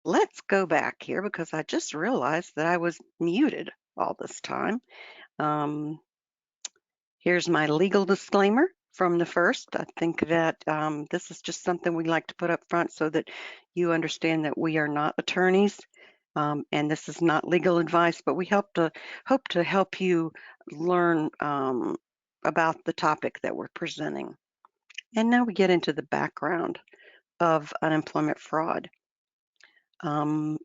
Let's go back here because I just realized that I was muted all this time. Um, Here's my legal disclaimer from the first. I think that this is just something we like to put up front so that you understand that we are not attorneys, and this is not legal advice, but we hope to help you learn about the topic that we're presenting. And now we get into the background of unemployment fraud. Um,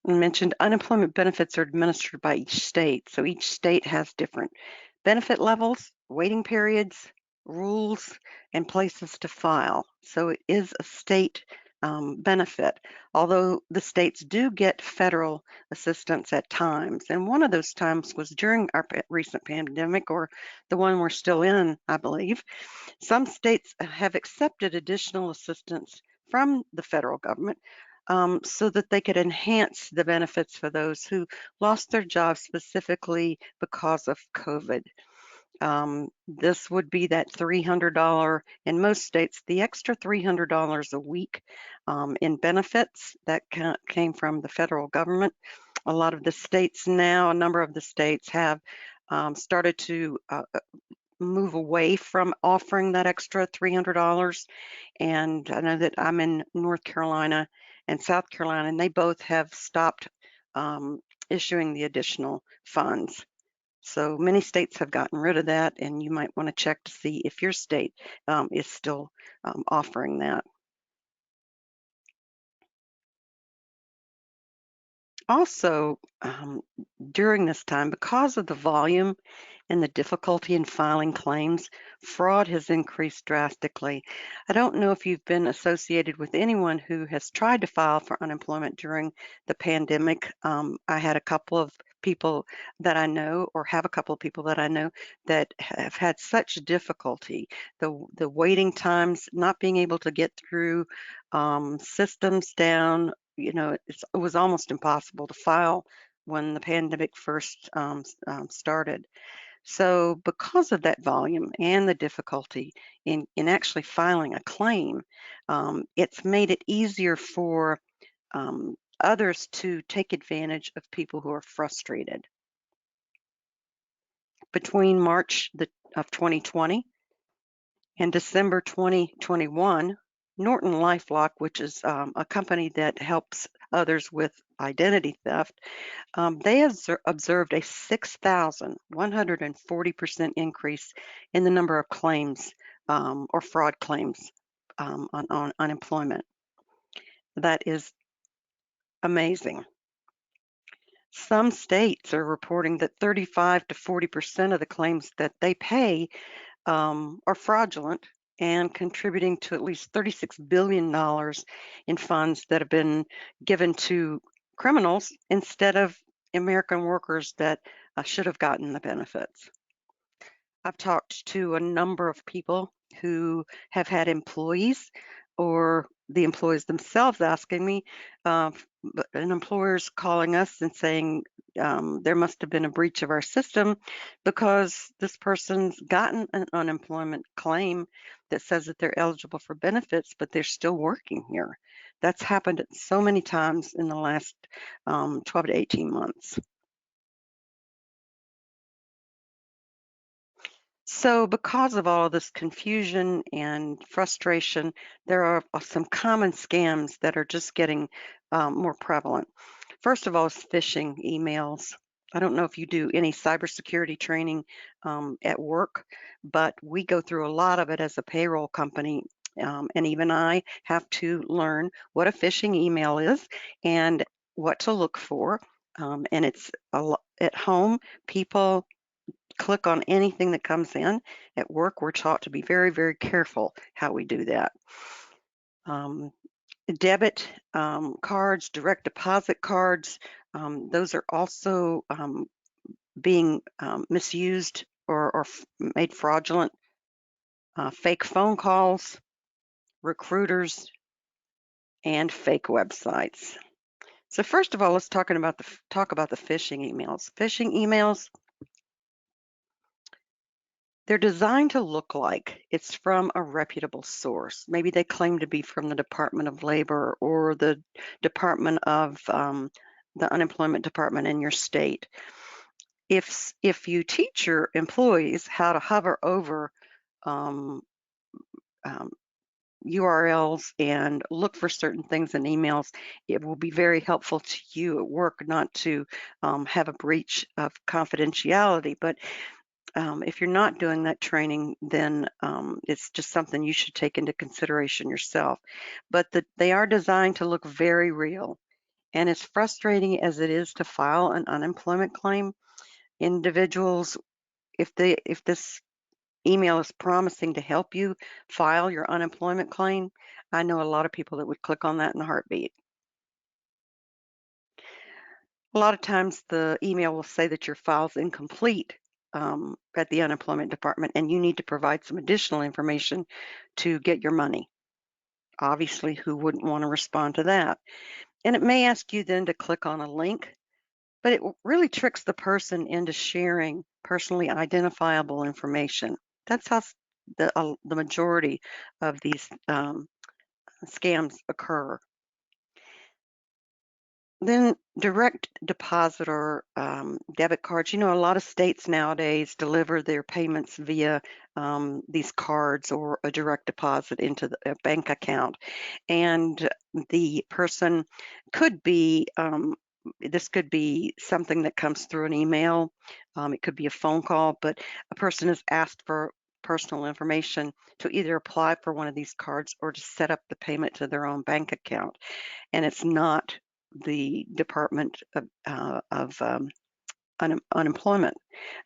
I mentioned unemployment benefits are administered by each state. So each state has different benefit levels, waiting periods, rules, and places to file. So it is a state benefit, although the states do get federal assistance at times. And one of those times was during our recent pandemic, or the one we're still in, I believe. Some states have accepted additional assistance from the federal government so that they could enhance the benefits for those who lost their jobs specifically because of COVID. This would be that $300, in most states, the extra $300 a week in benefits that came from the federal government. A lot of the states now, a number of the states have started to move away from offering that extra $300. And I know that I'm in North Carolina and South Carolina, and they both have stopped issuing the additional funds. So many states have gotten rid of that, and you might want to check to see if your state is still offering that. Also, during this time, because of the volume and the difficulty in filing claims, fraud has increased drastically. I don't know if you've been associated with anyone who has tried to file for unemployment during the pandemic. I had a couple of people that I know, or have a couple of people that I know that have had such difficulty. The waiting times, not being able to get through, systems down. It was almost impossible to file when the pandemic first started. So, because of that volume and the difficulty in actually filing a claim, it's made it easier for others to take advantage of people who are frustrated. Between of 2020 in December 2021, Norton LifeLock, which is a company that helps others with identity theft, they observed a 6,140% increase in the number of claims or fraud claims on unemployment. That is amazing. Some states are reporting that 35 to 40% of the claims that they pay are fraudulent and contributing to at least $36 billion in funds that have been given to criminals instead of American workers that should have gotten the benefits. I've talked to a number of people who have had employees or the employees themselves asking me, and employers calling us and saying there must have been a breach of our system because this person's gotten an unemployment claim that says that they're eligible for benefits, but they're still working here. That's happened so many times in the last 12 to 18 months. So, because of all of this confusion and frustration, there are some common scams that are just getting more prevalent. First of all, is phishing emails. I don't know if you do any cybersecurity training at work, but we go through a lot of it as a payroll company. And even I have to learn what a phishing email is and what to look for. And it's at home, people click on anything that comes in. At work, we're taught to be very, very careful how we do that. Um, Debit cards, direct deposit cards, those are also being misused or made fraudulent. Fake phone calls, recruiters, and fake websites. So first of all, let's talk about the phishing emails. Phishing emails They're designed to look like it's from a reputable source. Maybe they claim to be from the Department of Labor or the Department of the Unemployment Department in your state. If you teach your employees how to hover over um, um, URLs and look for certain things in emails, it will be very helpful to you at work not to have a breach of confidentiality. But if you're not doing that training, then it's just something you should take into consideration yourself. But they are designed to look very real. And as frustrating as it is to file an unemployment claim, individuals, if this email is promising to help you file your unemployment claim, I know a lot of people that would click on that in a heartbeat. A lot of times the email will say that your file's incomplete at the unemployment department and you need to provide some additional information to get your money. Obviously, who wouldn't want to respond to that? And it may ask you then to click on a link, but it really tricks the person into sharing personally identifiable information. That's how the majority of these scams occur. Then direct deposit or debit cards. You know, a lot of states nowadays deliver their payments via these cards or a direct deposit into a bank account. And the person could be, this could be something that comes through an email. It could be a phone call, but a person is asked for personal information to either apply for one of these cards or to set up the payment to their own bank account, and it's not the Department of Unemployment.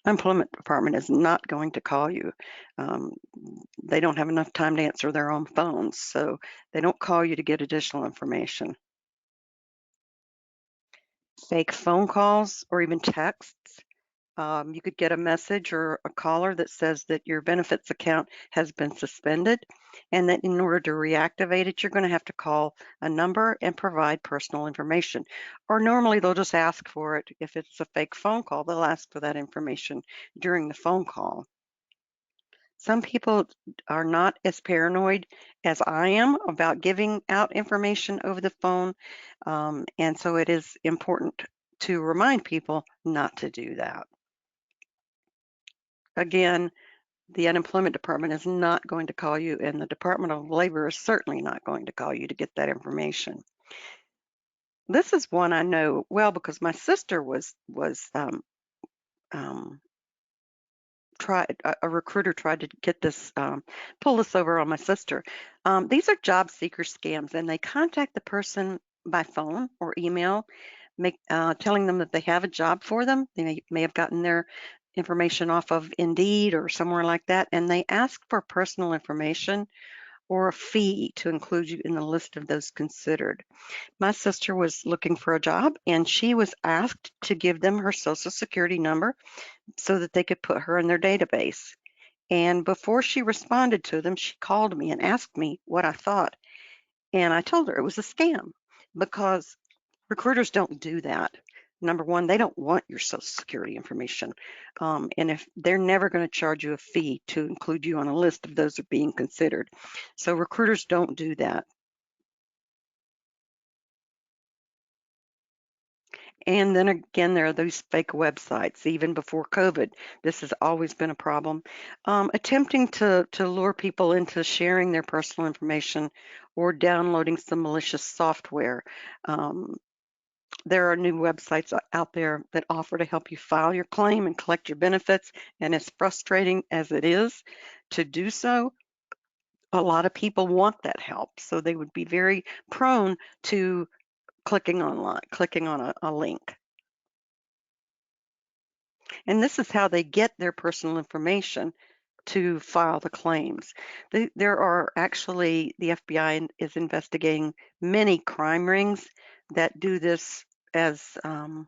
Unemployment Department is not going to call you. Um, they don't have enough time to answer their own phones, so they don't call you to get additional information. Fake phone calls or even texts. You could get a message or a caller that says that your benefits account has been suspended and that in order to reactivate it, you're going to have to call a number and provide personal information. Or normally they'll just ask for it. If it's a fake phone call, they'll ask for that information during the phone call. Some people are not as paranoid as I am about giving out information over the phone. And so it is important to remind people not to do that. Again, the unemployment department is not going to call you, and the Department of Labor is certainly not going to call you to get that information. This is one I know well because my sister was um, tried a recruiter tried to get this pull this over on my sister. These are job seeker scams, and they contact the person by phone or email, telling them that they have a job for them. They may have gotten their information off of Indeed or somewhere like that, and they ask for personal information or a fee to include you in the list of those considered. My sister was looking for a job, and she was asked to give them her social security number so that they could put her in their database. And before she responded to them, she called me and asked me what I thought. And I told her it was a scam because recruiters don't do that. Number one, they don't want your social security information. And if they're never going to charge you a fee to include you on a list of those that are being considered. So recruiters don't do that. And then again, there are those fake websites. Even before COVID, this has always been a problem. Attempting to lure people into sharing their personal information or downloading some malicious software. Um, there are new websites out there that offer to help you file your claim and collect your benefits. And as frustrating as it is to do so, a lot of people want that help. So they would be very prone to clicking on a link. And this is how they get their personal information to file the claims. There are actually, the FBI is investigating many crime rings that do this as not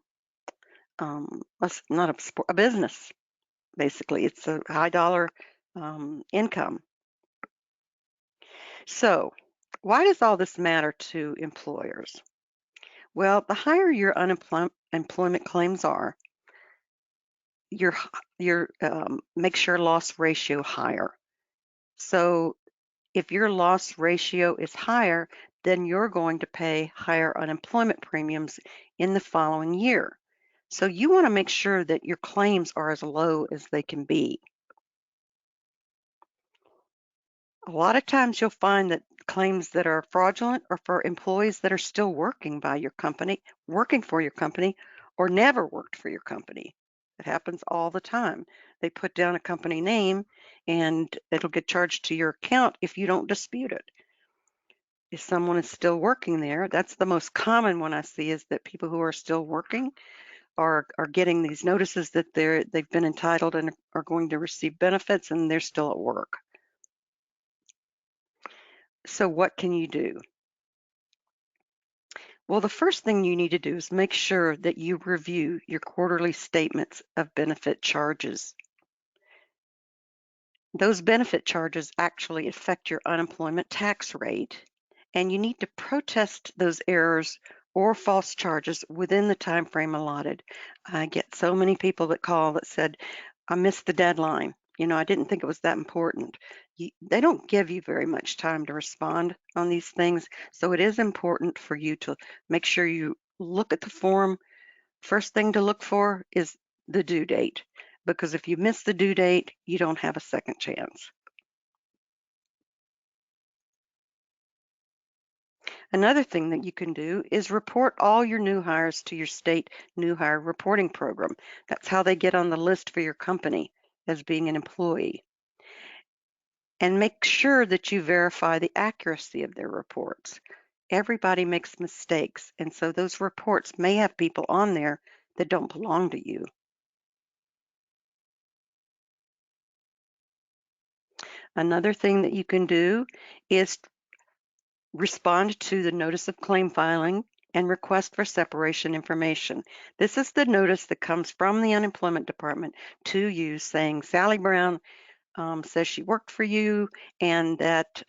a business, basically. It's a high dollar income. So, why does all this matter to employers? Well, the higher your unemployment claims are, your make sure loss ratio higher. So if your loss ratio is higher, then you're going to pay higher unemployment premiums in the following year. So you want to make sure that your claims are as low as they can be. A lot of times you'll find that claims that are fraudulent are for employees that are still working for your company, or never worked for your company. It happens all the time. They put down a company name and it'll get charged to your account if you don't dispute it. If someone is still working there, that's the most common one I see, is that people who are still working are getting these notices that they've been entitled and are going to receive benefits, and they're still at work. So what can you do? Well, the first thing you need to do is make sure that you review your quarterly statements of benefit charges. Those benefit charges actually affect your unemployment tax rate, and you need to protest those errors or false charges within the time frame allotted. I get so many people that call that said, I missed the deadline. I didn't think it was that important. They don't give you very much time to respond on these things, so it is important for you to make sure you look at the form. First thing to look for is the due date, because if you miss the due date, you don't have a second chance. Another thing that you can do is report all your new hires to your state new hire reporting program. That's how they get on the list for your company as being an employee. And make sure that you verify the accuracy of their reports. Everybody makes mistakes, and so those reports may have people on there that don't belong to you. Another thing that you can do is respond to the notice of claim filing and request for separation information. This is the notice that comes from the unemployment department to you saying Sally Brown says she worked for you, and that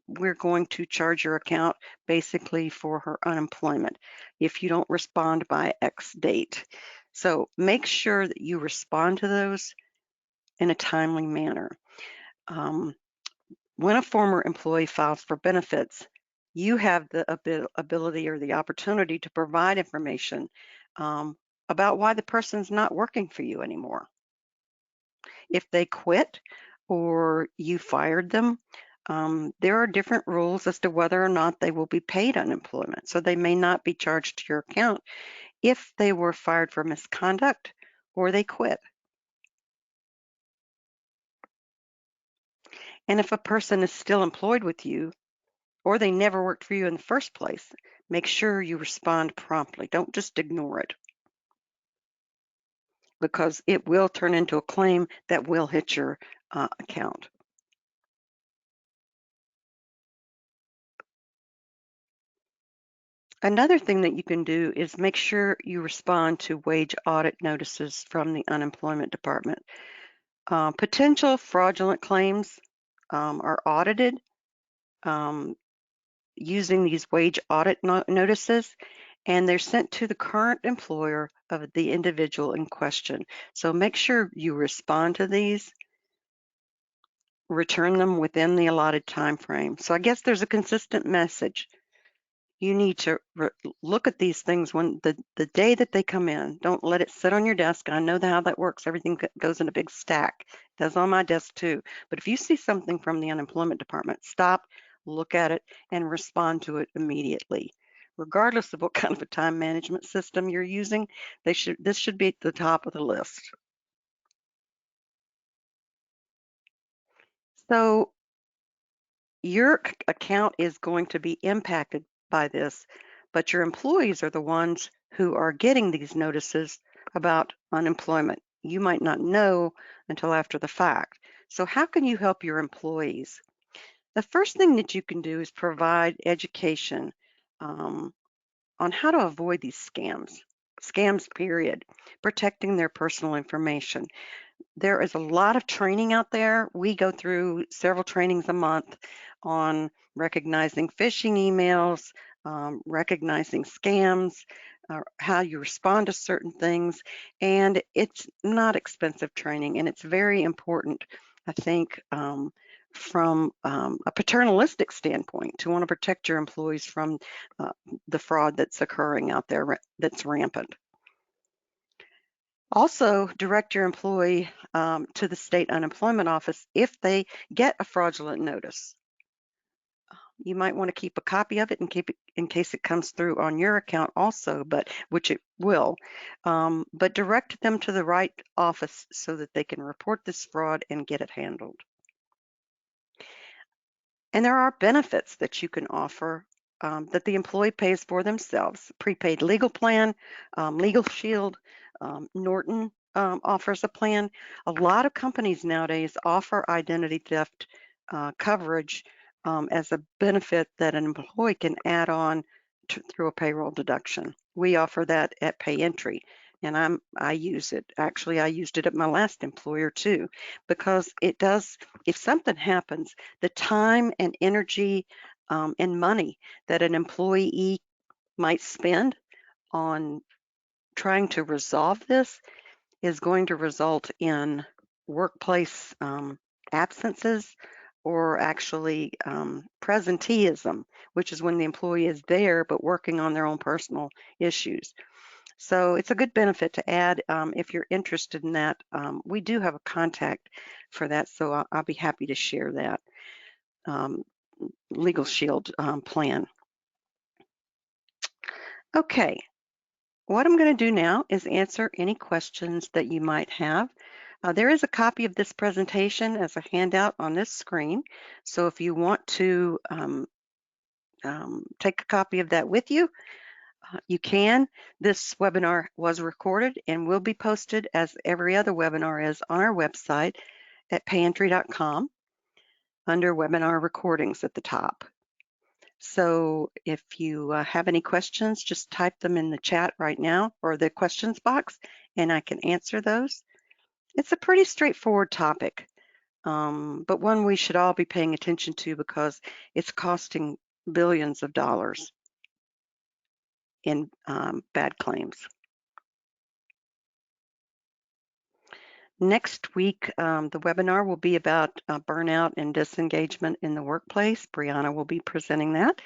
we're going to charge your account basically for her unemployment if you don't respond by X date. So make sure that you respond to those in a timely manner. Um, when a former employee files for benefits, you have the ability or the opportunity to provide information about why the person's not working for you anymore. If they quit or you fired them, there are different rules as to whether or not they will be paid unemployment. So they may not be charged to your account if they were fired for misconduct or they quit. And if a person is still employed with you or they never worked for you in the first place, make sure you respond promptly. Don't just ignore it, because it will turn into a claim that will hit your account. Another thing that you can do is make sure you respond to wage audit notices from the unemployment department. Potential fraudulent claims are audited um, using these wage audit notices, and they're sent to the current employer of the individual in question. So make sure you respond to these, return them within the allotted time frame. So I guess there's a consistent message. You need to look at these things when the day that they come in. Don't let it sit on your desk. I know how that works. Everything goes in a big stack. It does on my desk too. But if you see something from the unemployment department, stop, look at it, and respond to it immediately. Regardless of what kind of a time management system you're using, this should be at the top of the list. So your account is going to be impacted by this, but your employees are the ones who are getting these notices about unemployment. You might not know until after the fact. So how can you help your employees? The first thing that you can do is provide education um, on how to avoid these scams, period, protecting their personal information. There is a lot of training out there. We go through several trainings a month on recognizing phishing emails, recognizing scams, how you respond to certain things, and it's not expensive training, and it's very important, I think, from a paternalistic standpoint, to want to protect your employees from uh, the fraud that's occurring out there that's rampant. Also, direct your employee to the state unemployment office if they get a fraudulent notice. You might want to keep a copy of it and keep it in case it comes through on your account also, but which it will. But direct them to the right office so that they can report this fraud and get it handled. And there are benefits that you can offer that the employee pays for themselves. Prepaid legal plan, Legal Shield, Norton offers a plan. A lot of companies nowadays offer identity theft coverage as a benefit that an employee can add on through a payroll deduction. We offer that at PayEntry, and I use it. Actually, I used it at my last employer too, because it does, if something happens, the time and energy and money that an employee might spend on trying to resolve this is going to result in workplace absences, or actually presenteeism, which is when the employee is there but working on their own personal issues. So it's a good benefit to add if you're interested in that. We do have a contact for that, so I'll be happy to share that Legal Shield plan. Okay, what I'm going to do now is answer any questions that you might have. There is a copy of this presentation as a handout on this screen, so if you want to take a copy of that with you, you can. This webinar was recorded and will be posted, as every other webinar is, on our website at payentry.com under webinar recordings at the top. So if you have any questions, just type them in the chat right now, or the questions box, and I can answer those. It's a pretty straightforward topic, but one we should all be paying attention to because it's costing billions of dollars in bad claims. Next week, the webinar will be about burnout and disengagement in the workplace. Brianna will be presenting that.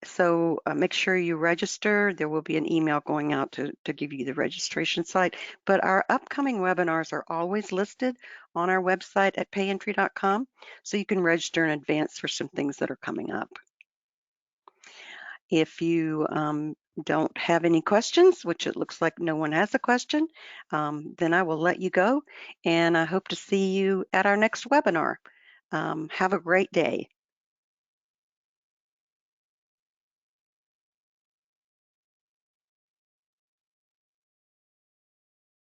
So make sure you register. There will be an email going out to give you the registration site. But our upcoming webinars are always listed on our website at payentry.com, so you can register in advance for some things that are coming up. If you don't have any questions, which it looks like no one has a question, then I will let you go, and I hope to see you at our next webinar. Have a great day.